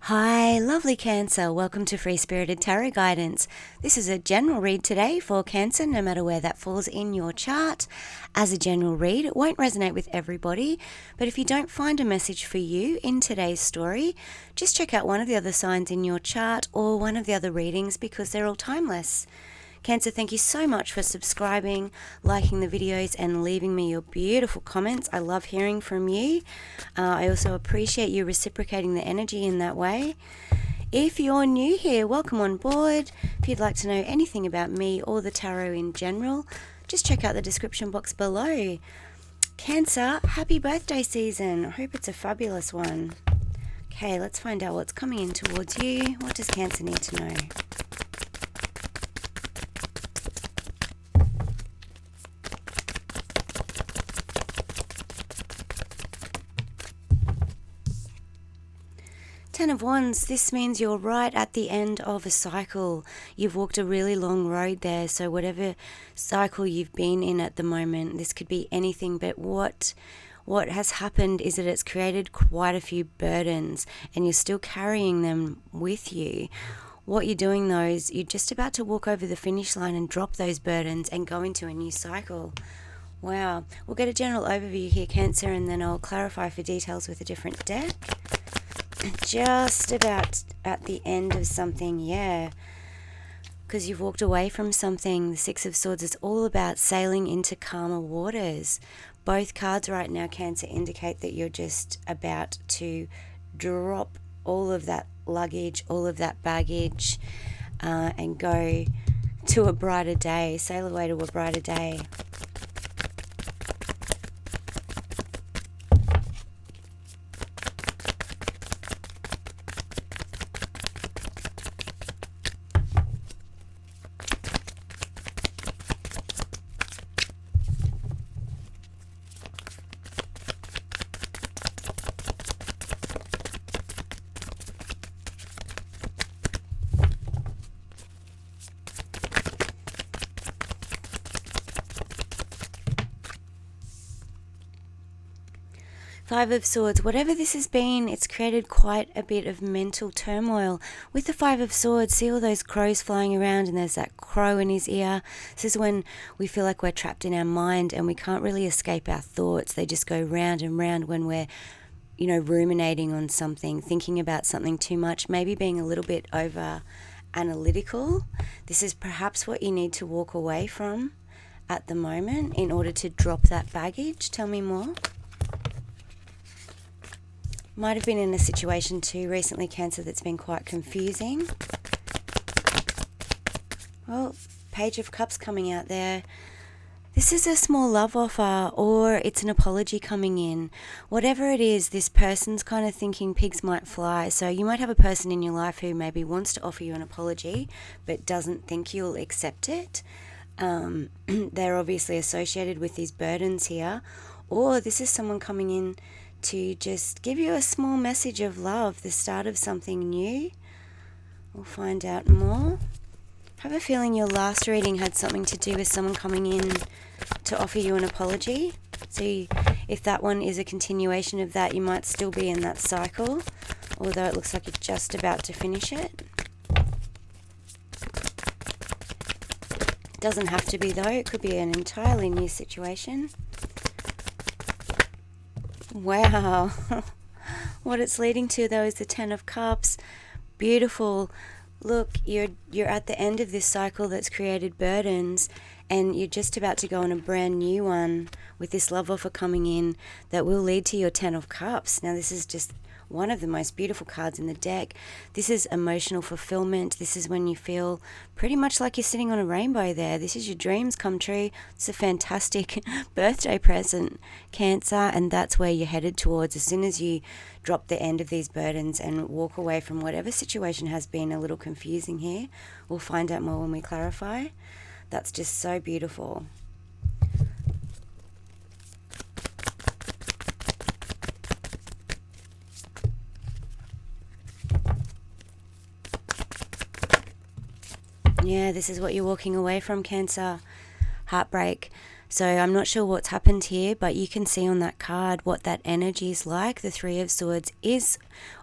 Hi, lovely Cancer. Welcome to Free Spirited Tarot Guidance. This is a general read today for Cancer, no matter where that falls in your chart. As a general read, it won't resonate with everybody, but if you don't find a message for you in today's story, just check out one of the other signs in your chart or one of the other readings because they're all timeless. Cancer, thank you so much for subscribing, liking the videos, and leaving me your beautiful comments. I love hearing from you. I also appreciate you reciprocating the energy in that way. If you're new here, welcome on board. If you'd like to know anything about me or the tarot in general, just check out the description box below. Cancer, happy birthday season. I hope it's a fabulous one. Okay, let's find out what's coming in towards you. What does Cancer need to know? Ten of Wands, this means you're right at the end of a cycle. You've walked a really long road there, so whatever cycle you've been in at the moment, this could be anything, but what has happened is that it's created quite a few burdens and you're still carrying them with you. What you're doing though is you're just about to walk over the finish line and drop those burdens and go into a new cycle. Wow. We'll get a general overview here, Cancer, and then I'll clarify for details with a different deck. Just about at the end of something, yeah, because you've walked away from something. The Six of Swords is all about sailing into calmer waters. Both cards right now, Cancer, indicate that you're just about to drop all of that luggage, all of that baggage, and go to a brighter day, sail away to a brighter day. Five of Swords, whatever this has been, it's created quite a bit of mental turmoil. With the Five of Swords, see all those crows flying around and there's that crow in his ear. This is when we feel like we're trapped in our mind and we can't really escape our thoughts. They just go round and round when we're, ruminating on something, thinking about something too much, maybe being a little bit over analytical. This is perhaps what you need to walk away from at the moment in order to drop that baggage. Tell me more. Might have been in a situation too recently, Cancer, that's been quite confusing. Well, Page of Cups coming out there. This is a small love offer or it's an apology coming in. Whatever it is, this person's kind of thinking pigs might fly. So you might have a person in your life who maybe wants to offer you an apology but doesn't think you'll accept it. They're obviously associated with these burdens here. Or this is someone coming in to just give you a small message of love, the start of something new. We'll find out more. I have a feeling your last reading had something to do with someone coming in to offer you an apology. So if that one is a continuation of that, you might still be in that cycle, although it looks like you're just about to finish it. Doesn't have to be though, it could be an entirely new situation. Wow. What it's leading to though is the Ten of Cups. Beautiful. Look, you're at the end of this cycle that's created burdens and you're just about to go on a brand new one with this love offer coming in that will lead to your Ten of Cups. Now this is just one of the most beautiful cards in the deck. This is emotional fulfillment. This is when you feel pretty much like you're sitting on a rainbow there. This is your dreams come true. It's a fantastic birthday present, Cancer, and that's where you're headed towards as soon as you drop the end of these burdens and walk away from whatever situation has been a little confusing here. We'll find out more when we clarify. That's just so beautiful. Yeah, this is what you're walking away from, Cancer. Heartbreak. So I'm not sure what's happened here, but you can see on that card what that energy is like. The Three of Swords is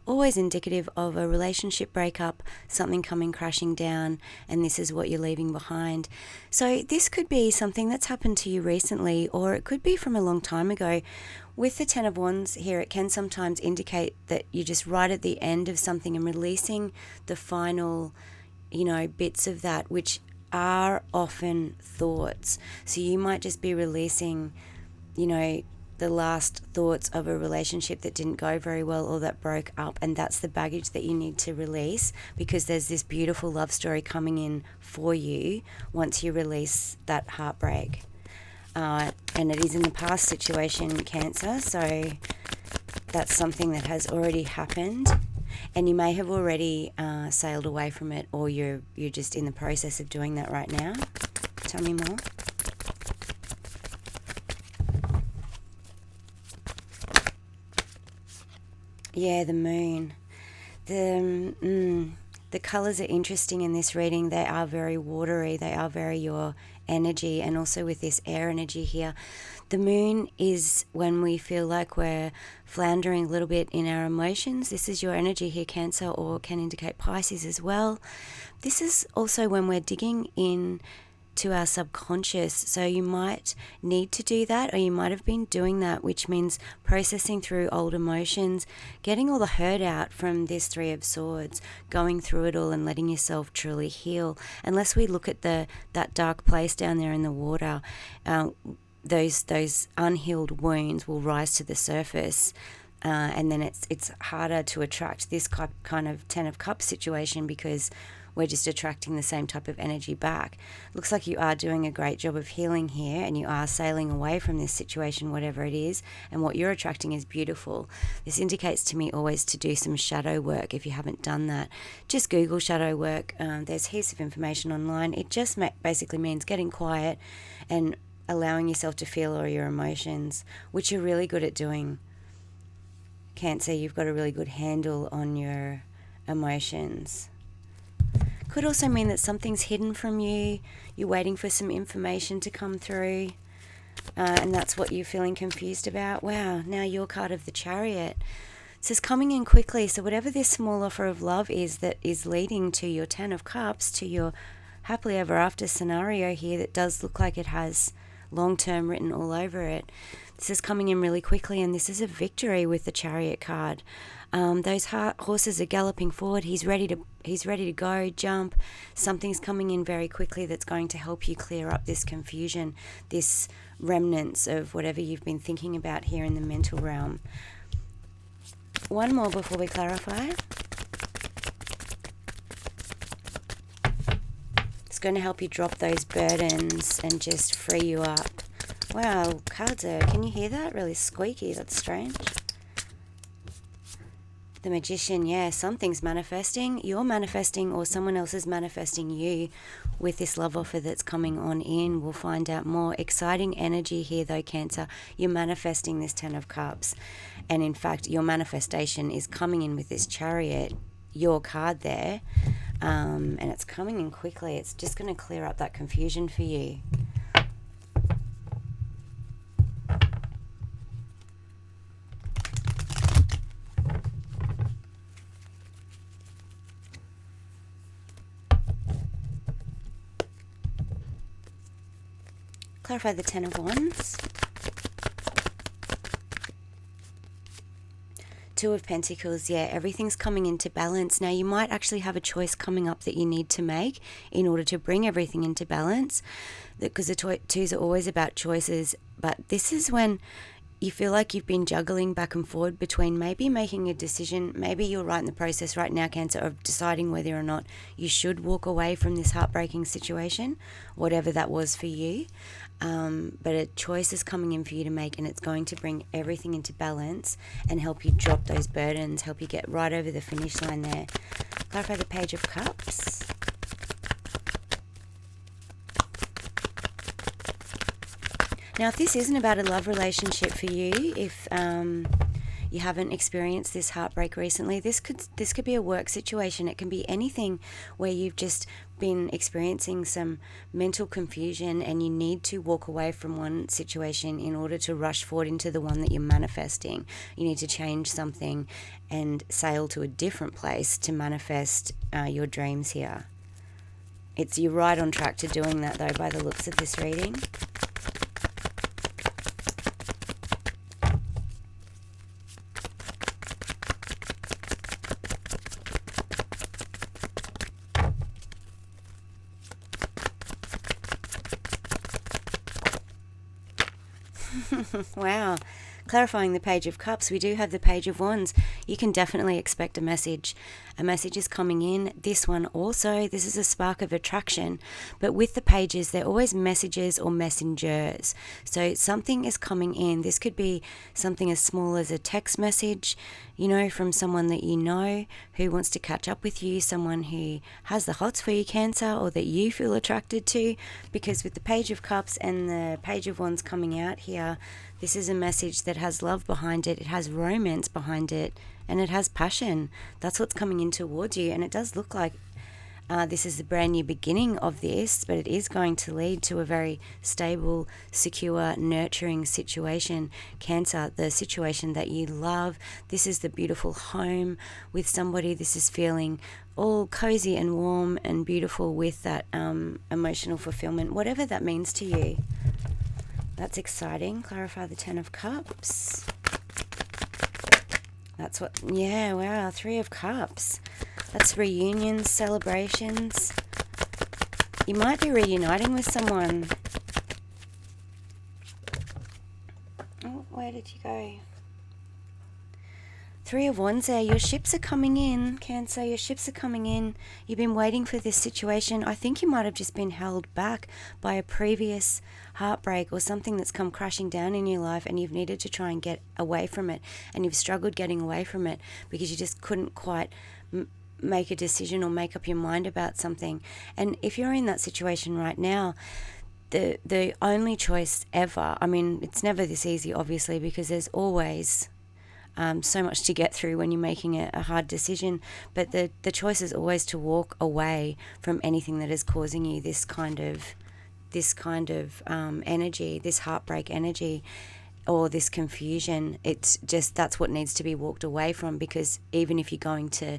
always indicative of a relationship breakup, something coming crashing down, and this is what you're leaving behind. So this could be something that's happened to you recently, or it could be from a long time ago. With the Ten of Wands here, it can sometimes indicate that you're just right at the end of something and releasing the final, bits of that, which are often thoughts. So you might just be releasing, the last thoughts of a relationship that didn't go very well or that broke up, and that's the baggage that you need to release, because there's this beautiful love story coming in for you once you release that heartbreak. And it is in the past situation, Cancer, so that's something that has already happened, and you may have already sailed away from it, or you're just in the process of doing that right now. Tell me more. Yeah, the moon. The colours are interesting in this reading. They are very watery. They are very your energy, and also with this air energy here. The moon is when we feel like we're floundering a little bit in our emotions. This is your energy here, Cancer, or can indicate Pisces as well. This is also when we're digging in to our subconscious, so you might need to do that, or you might have been doing that, which means processing through old emotions, getting all the hurt out from this Three of Swords, going through it all and letting yourself truly heal. Unless we look at that dark place down there in the water, those unhealed wounds will rise to the surface, and then it's harder to attract this kind of Ten of Cups situation, because we're just attracting the same type of energy back. Looks like you are doing a great job of healing here, and you are sailing away from this situation, whatever it is, and what you're attracting is beautiful. This indicates to me always to do some shadow work. If you haven't done that, just Google shadow work. There's heaps of information online. It just basically means getting quiet and allowing yourself to feel all your emotions, which you're really good at doing. Cancer, you've got a really good handle on your emotions. Could also mean that something's hidden from you. You're waiting for some information to come through, and that's what you're feeling confused about. Wow, now your card of the Chariot. It says coming in quickly. So whatever this small offer of love is that is leading to your Ten of Cups, to your happily ever after scenario here, that does look like it has long term written all over it. This is coming in really quickly, and this is a victory with the Chariot card. Those horses are galloping forward. He's ready to go, jump. Something's coming in very quickly that's going to help you clear up this confusion, this remnants of whatever you've been thinking about here in the mental realm. One more before we clarify. It's going to help you drop those burdens and just free you up. Wow, cards are, can you hear that? Really squeaky. That's strange. The Magician, yeah, something's manifesting. You're manifesting, or someone else is manifesting you with this love offer that's coming on in. We'll find out more. Exciting energy here though, Cancer. You're manifesting this Ten of Cups. And in fact, your manifestation is coming in with this Chariot, your card there. And it's coming in quickly. It's just going to clear up that confusion for you. Clarify the Ten of Wands. Two of Pentacles, yeah, everything's coming into balance. Now, you might actually have a choice coming up that you need to make in order to bring everything into balance, because the twos are always about choices, but this is when you feel like you've been juggling back and forward between maybe making a decision. Maybe you're right in the process right now, Cancer, of deciding whether or not you should walk away from this heartbreaking situation, whatever that was for you. But a choice is coming in for you to make, and it's going to bring everything into balance and help you drop those burdens, help you get right over the finish line there. Clarify the Page of Cups. Now, if this isn't about a love relationship for you, if you haven't experienced this heartbreak recently, this could be a work situation. It can be anything where you've just been experiencing some mental confusion and you need to walk away from one situation in order to rush forward into the one that you're manifesting. You need to change something and sail to a different place to manifest your dreams here. You're right on track to doing that, though, by the looks of this reading. Wow. Clarifying the Page of Cups, we do have the Page of Wands. You can definitely expect a message. A message is coming in. This one also, this is a spark of attraction. But with the pages, they're always messages or messengers. So something is coming in. This could be something as small as a text message, from someone that you know who wants to catch up with you, someone who has the hots for you, Cancer, or that you feel attracted to. Because with the Page of Cups and the Page of Wands coming out here, this is a message that has love behind it, it has romance behind it, and it has passion. That's what's coming in towards you, and it does look like this is the brand new beginning of this, but it is going to lead to a very stable, secure, nurturing situation. Cancer, the situation that you love. This is the beautiful home with somebody. This is feeling all cozy and warm and beautiful with that emotional fulfillment, whatever that means to you. That's exciting. Clarify the Ten of Cups. That's what, yeah, wow, Three of Cups. That's reunions, celebrations. You might be reuniting with someone. Oh, where did you go? Three of Wands there. Your ships are coming in, Cancer. Your ships are coming in. You've been waiting for this situation. I think you might have just been held back by a previous heartbreak or something that's come crashing down in your life, and you've needed to try and get away from it, and you've struggled getting away from it because you just couldn't quite make a decision or make up your mind about something. And if you're in that situation right now, the only choice ever, I mean, it's never this easy, obviously, because there's always so much to get through when you're making a hard decision, but the choice is always to walk away from anything that is causing you this kind of energy, this heartbreak energy, or this confusion. It's just, that's what needs to be walked away from, because even if you're going to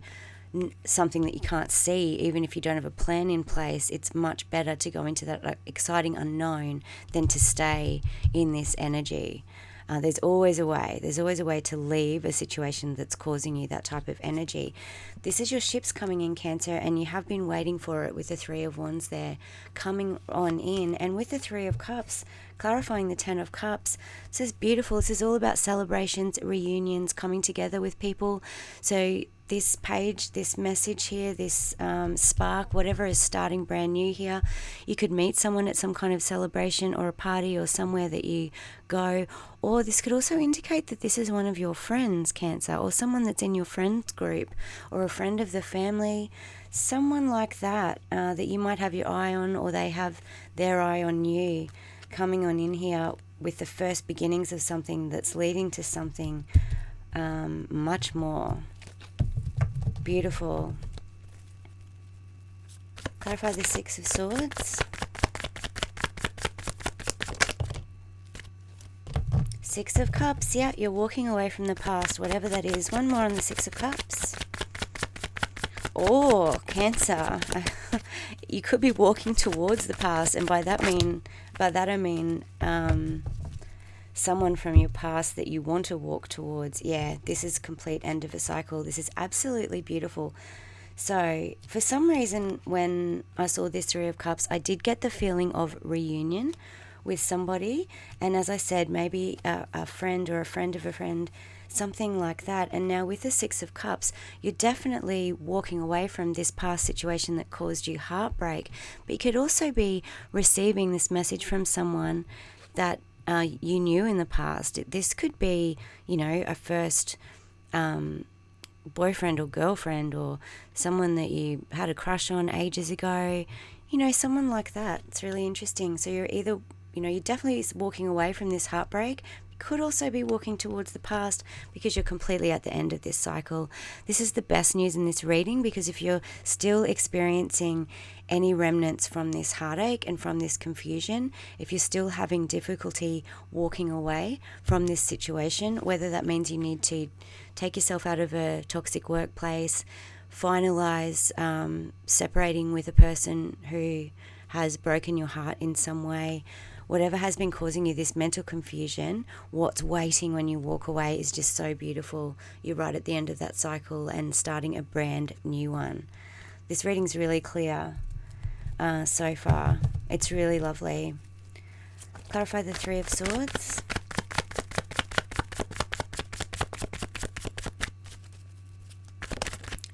something that you can't see, even if you don't have a plan in place, it's much better to go into that exciting unknown than to stay in this energy. There's always a way. There's always a way to leave a situation that's causing you that type of energy. This is your ships coming in, Cancer, and you have been waiting for it with the Three of Wands there coming on in. And with the Three of Cups, clarifying the Ten of Cups, this is beautiful. This is all about celebrations, reunions, coming together with people. So this page, this message here, this spark, whatever is starting brand new here. You could meet someone at some kind of celebration or a party or somewhere that you go. Or this could also indicate that this is one of your friends, Cancer, or someone that's in your friends group, or a friend of the family, someone like that, that you might have your eye on, or they have their eye on you, coming on in here with the first beginnings of something that's leading to something much more. Beautiful. Clarify the Six of Swords. Six of Cups. Yeah, you're walking away from the past, whatever that is. One more on the Six of Cups. Oh, Cancer. You could be walking towards the past, and by that I mean someone from your past that you want to walk towards. Yeah, this is complete end of a cycle. This is absolutely beautiful. So for some reason, when I saw this Three of Cups, I did get the feeling of reunion with somebody. And as I said, maybe a friend or a friend of a friend, something like that. And now with the Six of Cups, you're definitely walking away from this past situation that caused you heartbreak. But you could also be receiving this message from someone that you knew in the past. This could be, a first boyfriend or girlfriend, or someone that you had a crush on ages ago, someone like that. It's really interesting. So you're either, you're definitely walking away from this heartbreak. could also be walking towards the past because you're completely at the end of this cycle. This is the best news in this reading, because if you're still experiencing any remnants from this heartache and from this confusion, if you're still having difficulty walking away from this situation, whether that means you need to take yourself out of a toxic workplace, finalize separating with a person who has broken your heart in some way, whatever has been causing you this mental confusion, what's waiting when you walk away is just so beautiful. You're right at the end of that cycle and starting a brand new one. This reading's really clear so far. It's really lovely. Clarify the Three of Swords.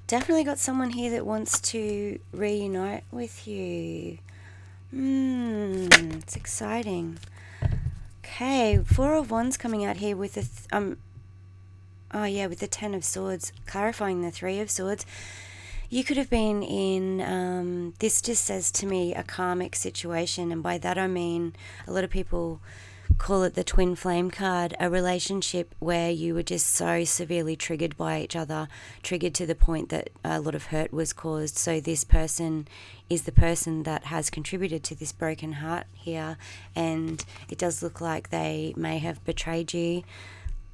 Definitely got someone here that wants to reunite with you. It's exciting. Okay, Four of Wands coming out here with the with the Ten of Swords, clarifying the Three of Swords. You could have been in, this just says to me, a karmic situation, and by that I mean, a lot of people call it the twin flame card, a relationship where you were just so severely triggered by each other, triggered to the point that a lot of hurt was caused. So this person is the person that has contributed to this broken heart here, and it does look like they may have betrayed you.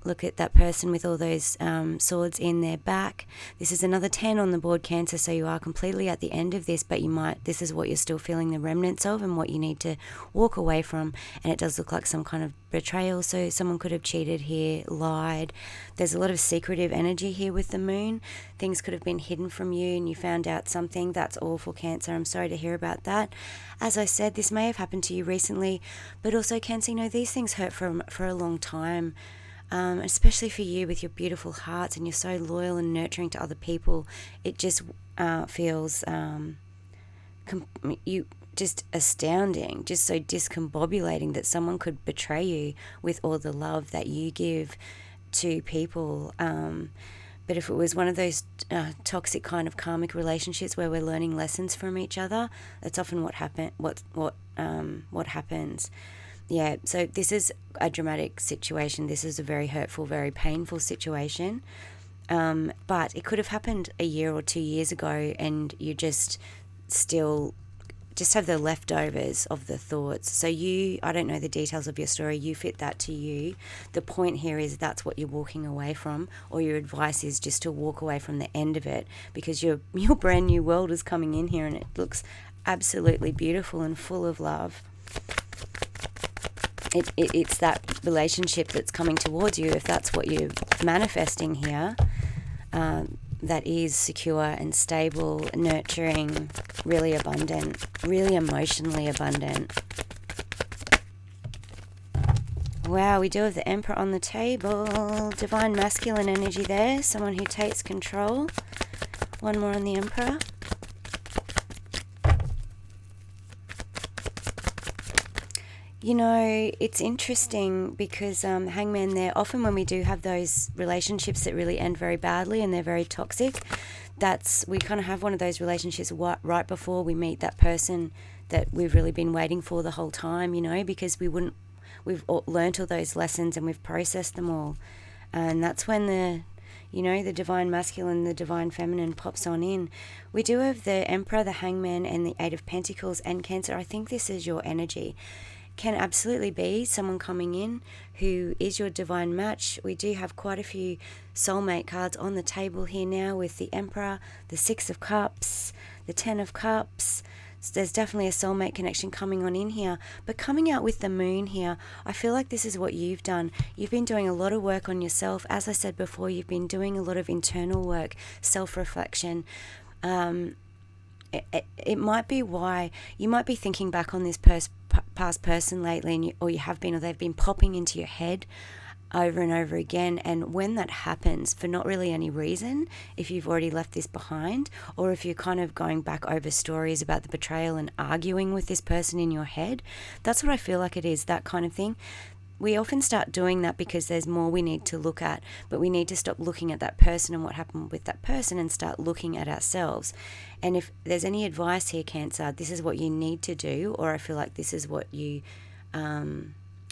Look at that person with all those swords in their back. This is another 10 on the board, Cancer, so you are completely at the end of this, but this is what you're still feeling the remnants of and what you need to walk away from. And it does look like some kind of betrayal, so someone could have cheated here, lied. There's a lot of secretive energy here with the moon. Things could have been hidden from you and you found out something. That's awful, Cancer. I'm sorry to hear about that. As I said, this may have happened to you recently, but also, Cancer, these things hurt for a long time. Especially for you with your beautiful hearts, and you're so loyal and nurturing to other people. It just feels just astounding, just so discombobulating that someone could betray you with all the love that you give to people. But if it was one of those toxic kind of karmic relationships where we're learning lessons from each other, that's often what happens. Yeah, so this is a dramatic situation. This is a very hurtful, very painful situation. But it could have happened a year or 2 years ago, and you just have the leftovers of the thoughts. So I don't know the details of your story. You fit that to you. The point here is that's what you're walking away from, or your advice is just to walk away from the end of it, because your brand new world is coming in here, and it looks absolutely beautiful and full of love. It's that relationship that's coming towards you, if that's what you're manifesting here, that is secure and stable, nurturing, really abundant, really emotionally abundant. Wow, we do have the Emperor on the table. Divine masculine energy there, someone who takes control. One more on the Emperor. It's interesting because Hangman there, often when we do have those relationships that really end very badly and they're very toxic, we kind of have one of those relationships right before we meet that person that we've really been waiting for the whole time, because we've learnt all those lessons and we've processed them all. And that's when the divine masculine, the divine feminine pops on in. We do have the Emperor, the Hangman, and the Eight of Pentacles, and Cancer. I think this is your energy. Can absolutely be someone coming in who is your divine match. We do have quite a few soulmate cards on the table here now, with the Emperor, the Six of Cups, the Ten of Cups. So there's definitely a soulmate connection coming on in here. But coming out with the moon here, I feel like this is what you've done. You've been doing a lot of work on yourself. As I said before, you've been doing a lot of internal work, self-reflection. It might be why you might be thinking back on this past person lately, or they've been popping into your head over and over again. And when that happens for not really any reason, if you've already left this behind, or if you're kind of going back over stories about the betrayal and arguing with this person in your head, that's what I feel like it is, that kind of thing. We often start doing that because there's more we need to look at, but we need to stop looking at that person and what happened with that person and start looking at ourselves. And if there's any advice here, Cancer, this is what you need to do, or I feel like this is what you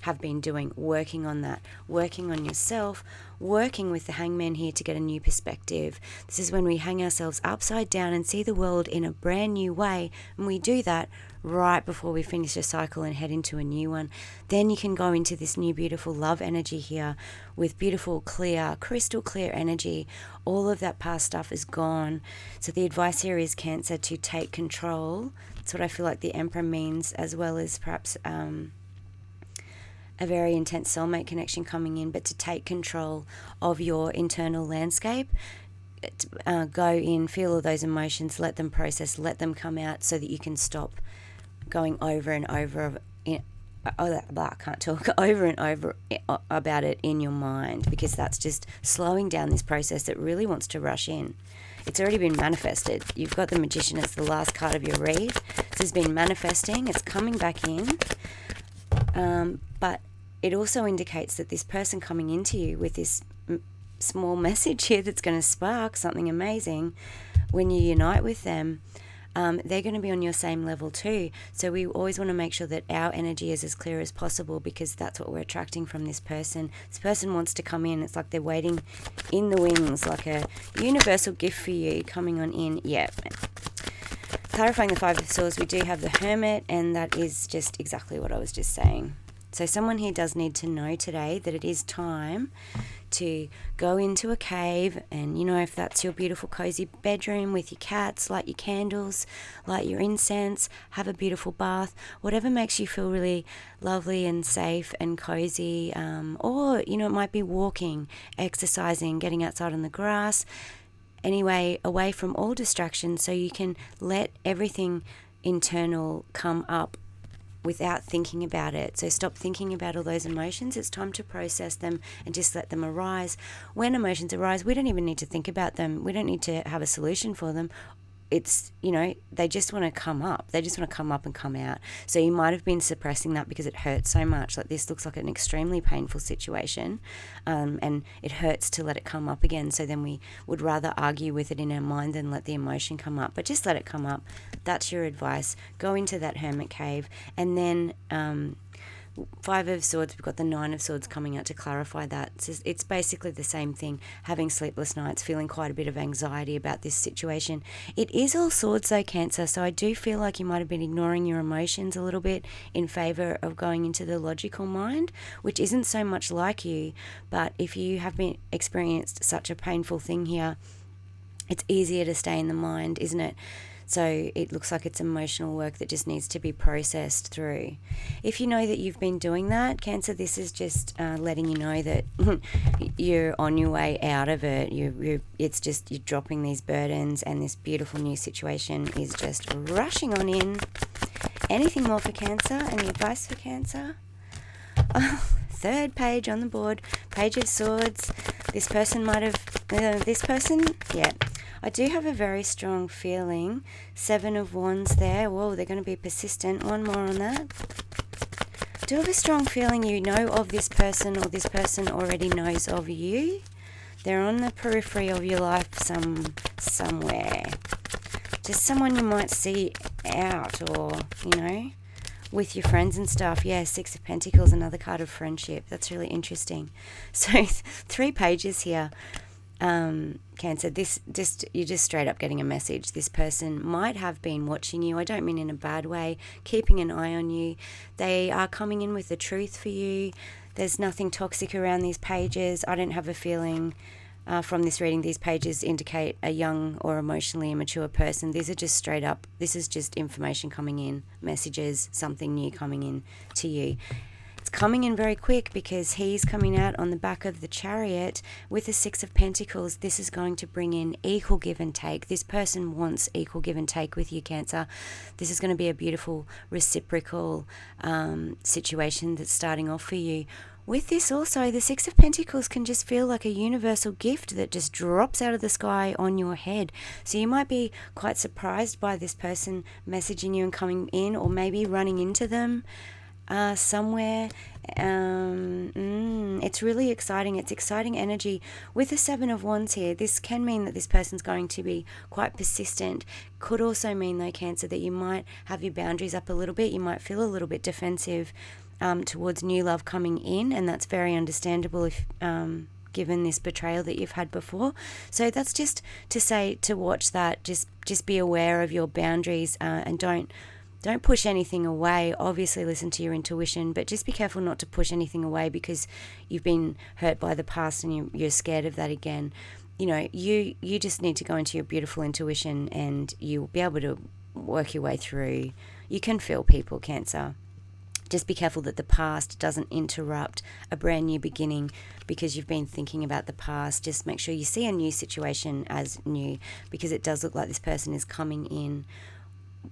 have been doing, working on that, working on yourself, working with the hangman here to get a new perspective. This is when we hang ourselves upside down and see the world in a brand new way, and we do that right before we finish a cycle and head into a new one. Then you can go into this new beautiful love energy here with beautiful, clear, crystal clear energy. All of that past stuff is gone. So the advice here is, Cancer, to take control. That's what I feel like the Emperor means, as well as perhaps a very intense soulmate connection coming in, but to take control of your internal landscape. Go in, feel all those emotions, let them process, let them come out, so that you can stop going over and over over and over about it in your mind, because that's just slowing down this process that really wants to rush in. It's already been manifested. You've got the Magician as the last card of your read. This has been manifesting. It's coming back in. But it also indicates that this person coming into you with this small message here that's going to spark something amazing when you unite with them, they're going to be on your same level too. So we always want to make sure that our energy is as clear as possible, because that's what we're attracting from this person. This person wants to come in. It's like they're waiting in the wings, like a universal gift for you coming on in. Yeah. Clarifying the Five of Swords, we do have the Hermit, and that is just exactly what I was just saying. So someone here does need to know today that it is time to go into a cave, and if that's your beautiful cozy bedroom with your cats, light your candles, light your incense, have a beautiful bath, whatever makes you feel really lovely and safe and cozy. Or it might be walking, exercising, getting outside on the grass, anyway, away from all distractions, so you can let everything internal come up without thinking about it. So stop thinking about all those emotions. It's time to process them and just let them arise. When emotions arise, we don't even need to think about them. We don't need to have a solution for them. It's, they just want to come up. They just want to come up and come out. So you might have been suppressing that because it hurts so much. Like, this looks like an extremely painful situation, and it hurts to let it come up again. So then we would rather argue with it in our mind than let the emotion come up. But just let it come up. That's your advice. Go into that hermit cave, and then Five of Swords, we've got the Nine of Swords coming out to clarify that. It's basically the same thing, having sleepless nights, feeling quite a bit of anxiety about this situation. It is all swords though, Cancer, so I do feel like you might have been ignoring your emotions a little bit in favour of going into the logical mind, which isn't so much like you. But if you have been experienced such a painful thing here, it's easier to stay in the mind, isn't it? So it looks like it's emotional work that just needs to be processed through. If you know that you've been doing that, Cancer, this is just letting you know that you're on your way out of it. It's just you're dropping these burdens, and this beautiful new situation is just rushing on in. Anything more for Cancer? Any advice for Cancer? Oh, third page on the board, Page of Swords. This person might have... yeah. I do have a very strong feeling. Seven of Wands there. Whoa, they're going to be persistent. One more on that. I do have a strong feeling you know of this person, or this person already knows of you. They're on the periphery of your life somewhere. Just someone you might see out, or, with your friends and stuff. Yeah, Six of Pentacles, another card of friendship. That's really interesting. So 3 pages here. Cancer, you're just straight up getting a message. This person might have been watching you. I don't mean in a bad way, keeping an eye on you. They are coming in with the truth for you. There's nothing toxic around these pages. I don't have a feeling from this reading these pages indicate a young or emotionally immature person. These are just straight up, this is just information coming in, messages, something new coming in to you. It's coming in very quick because he's coming out on the back of the Chariot with the Six of Pentacles. This is going to bring in equal give and take. This person wants equal give and take with you, Cancer. This is going to be a beautiful reciprocal situation that's starting off for you. With this also, the Six of Pentacles can just feel like a universal gift that just drops out of the sky on your head. So you might be quite surprised by this person messaging you and coming in, or maybe running into them. somewhere. It's really exciting. It's exciting energy. With the Seven of Wands here, this can mean that this person's going to be quite persistent. Could also mean, though, Cancer, that you might have your boundaries up a little bit. You might feel a little bit defensive towards new love coming in, and that's very understandable if given this betrayal that you've had before. So that's just to say, to watch that. Just be aware of your boundaries, and don't push anything away. Obviously listen to your intuition, but just be careful not to push anything away because you've been hurt by the past and you're scared of that again. You know, you just need to go into your beautiful intuition, and you'll be able to work your way through. You can feel people, Cancer. Just be careful that the past doesn't interrupt a brand new beginning because you've been thinking about the past. Just make sure you see a new situation as new, because it does look like this person is coming in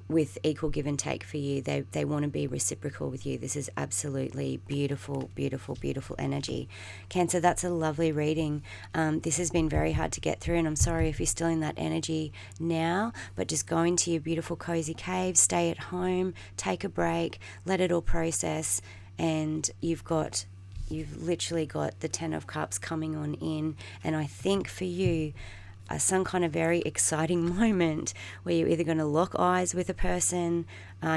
with equal give and take for you. They want to be reciprocal with you. This is absolutely beautiful, beautiful, beautiful energy. Cancer, that's a lovely reading. This has been very hard to get through, and I'm sorry if you're still in that energy now, but just go into your beautiful cozy cave, stay at home, take a break, let it all process, and you've literally got the 10 of Cups coming on in. And I think for you, some kind of very exciting moment where you're either going to lock eyes with a person,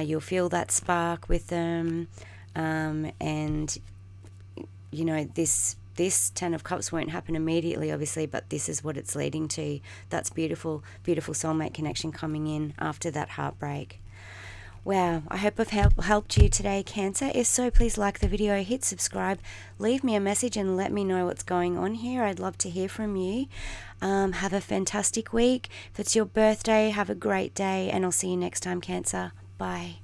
you'll feel that spark with them, and you know, this 10 of Cups won't happen immediately, obviously, but this is what it's leading to. That's beautiful, beautiful soulmate connection coming in after that heartbreak. Wow, I hope I've helped you today, Cancer. If so, please like the video, hit subscribe, leave me a message and let me know what's going on here. I'd love to hear from you. Have a fantastic week. If it's your birthday, have a great day, and I'll see you next time, Cancer. Bye.